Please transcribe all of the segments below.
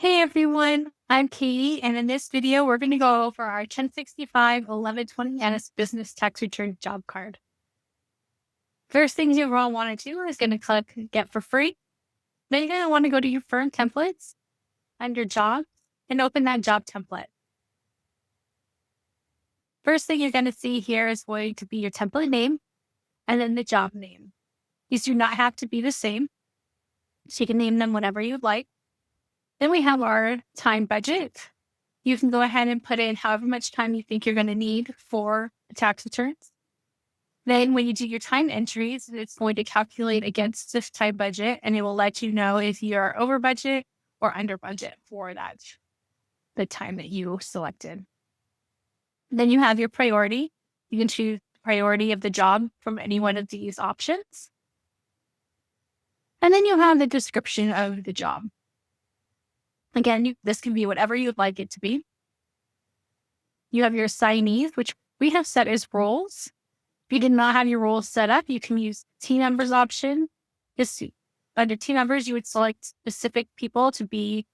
Hey everyone, I'm Katie, and in this video, we're going to go over our 1065 1120S business tax return job card. First thing you're going to want to do is going to click Get for Free. Then you're going to want to go to your firm templates under Jobs and open that job template. First thing you're going to see here is going to be your template name and then the job name. These do not have to be the same, so you can name them whatever you'd like. Then we have our time budget. You can go ahead and put in however much time you think you're going to need for tax returns. Then when you do your time entries, it's going to calculate against this time budget, and it will let you know if you're over budget or under budget for the time that you selected. Then you have your priority. You can choose the priority of the job from any one of these options. And then you have the description of the job. Again, this can be whatever you'd like it to be. You have your assignees, which we have set as roles. If you did not have your roles set up, you can use team members option. Under team members, you would select specific people to be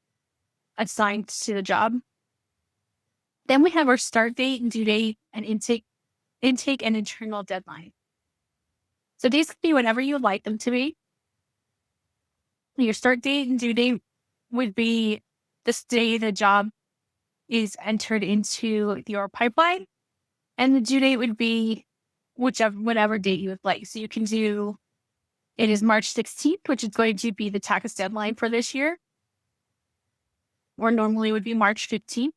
assigned to the job. Then we have our start date and due date and intake and internal deadline. So these could be whatever you would like them to be. Your start date and due date would be the day the job is entered into your pipeline, and the due date would be whatever date you would like. So you can do, it is March 16th, which is going to be the tax deadline for this year, or normally would be March 15th.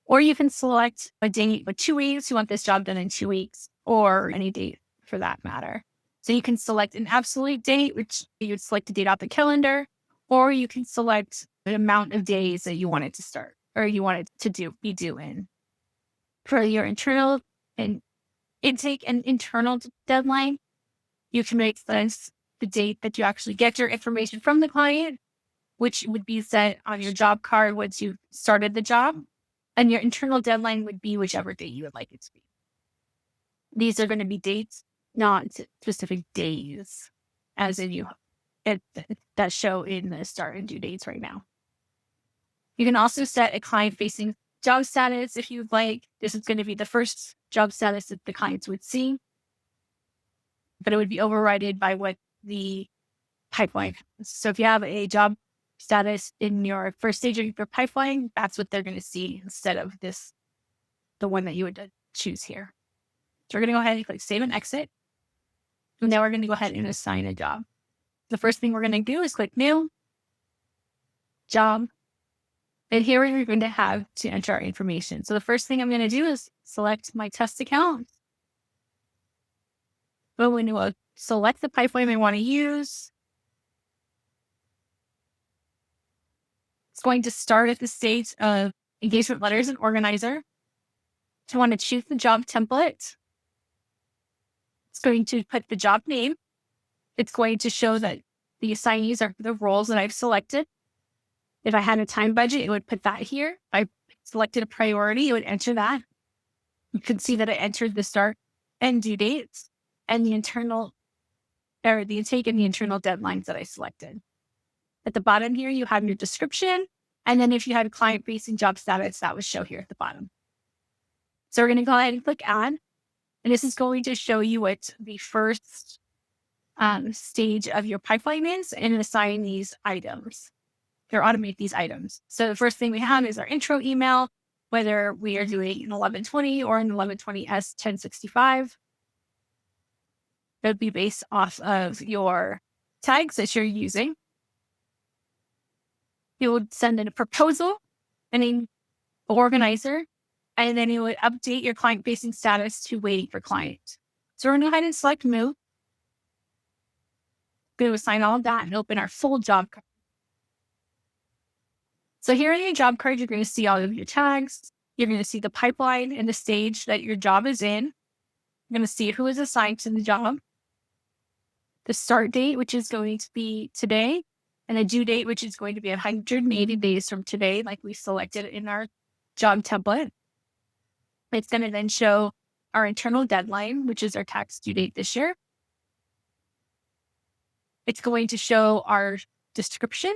Or you can select a date with 2 weeks. You want this job done in 2 weeks, or any date for that matter. So you can select an absolute date, which you would select a date off the calendar, or you can select an amount of days that you want it to start or you want it to be due in. For your internal and intake and internal deadline, you can make this the date that you actually get your information from the client, which would be set on your job card once you started the job. And your internal deadline would be whichever date you would like it to be. These are going to be dates, not specific days, as in that show in the start and due dates right now. You can also set a client-facing job status if you'd like. This is going to be the first job status that the clients would see, but it would be overridden by what the pipeline has. So if you have a job status in your first stage of your pipeline, that's what they're going to see instead of the one that you would choose here. So we're going to go ahead and click Save and Exit. And now we're going to go ahead and assign a job. The first thing we're going to do is click New, Job, and here we're going to have to enter our information. So the first thing I'm going to do is select my test account. But when you select the pipeline I want to use, it's going to start at the stage of engagement letters and organizer. So I want to choose the job template. It's going to put the job name. It's going to show that the assignees are the roles that I've selected. If I had a time budget, it would put that here. If I selected a priority, it would enter that. You can see that I entered the start and due dates and the intake and the internal deadlines that I selected. At the bottom here, you have your description. And then if you had a client-facing job status, that would show here at the bottom. So we're going to go ahead and click Add. And this is going to show you what the first stage of your pipeline is and assign these items or automate these items. So the first thing we have is our intro email, whether we are doing an 1120 or an 1120S 1065. It would be based off of your tags that you're using. You would send in a proposal and an organizer, and then you would update your client-facing status to waiting for client. So we're going to go ahead and select Move. Going to assign all of that and open our full job card. So here in your job card, you're going to see all of your tags. You're going to see the pipeline and the stage that your job is in. You're going to see who is assigned to the job, the start date, which is going to be today, and the due date, which is going to be 180 days from today, like we selected in our job template. It's going to then show our internal deadline, which is our tax due date this year. It's going to show our description.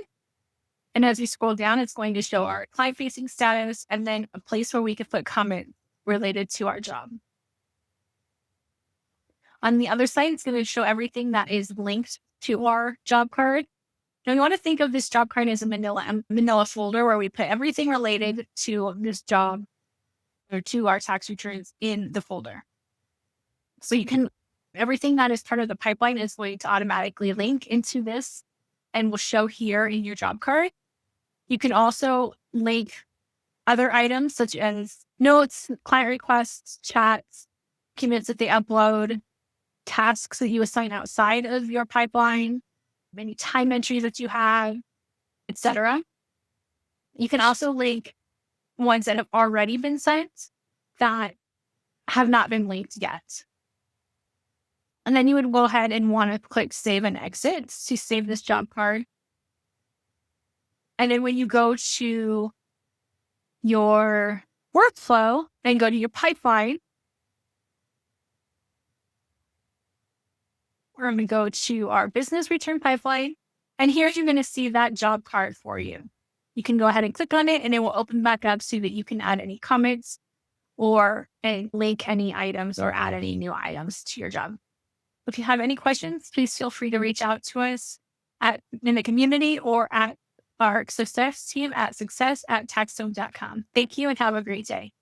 And as we scroll down, it's going to show our client-facing status and then a place where we can put comments related to our job. On the other side, it's going to show everything that is linked to our job card. Now, you want to think of this job card as a manila folder where we put everything related to this job or to our tax returns in the folder. So everything that is part of the pipeline is going to automatically link into this and will show here in your job card. You can also link other items such as notes, client requests, chats, documents that they upload, tasks that you assign outside of your pipeline, any time entries that you have, etc. You can also link ones that have already been sent that have not been linked yet. And then you would go ahead and want to click save and exit to save this job card. And then when you go to your workflow and go to your pipeline, we're going to go to our business return pipeline. And here you're going to see that job card for you. You can go ahead and click on it and it will open back up so that you can add any comments or link any items or add any new items to your job. If you have any questions, please feel free to reach out to us in the community or at our success team at success@taxdome.com. Thank you and have a great day.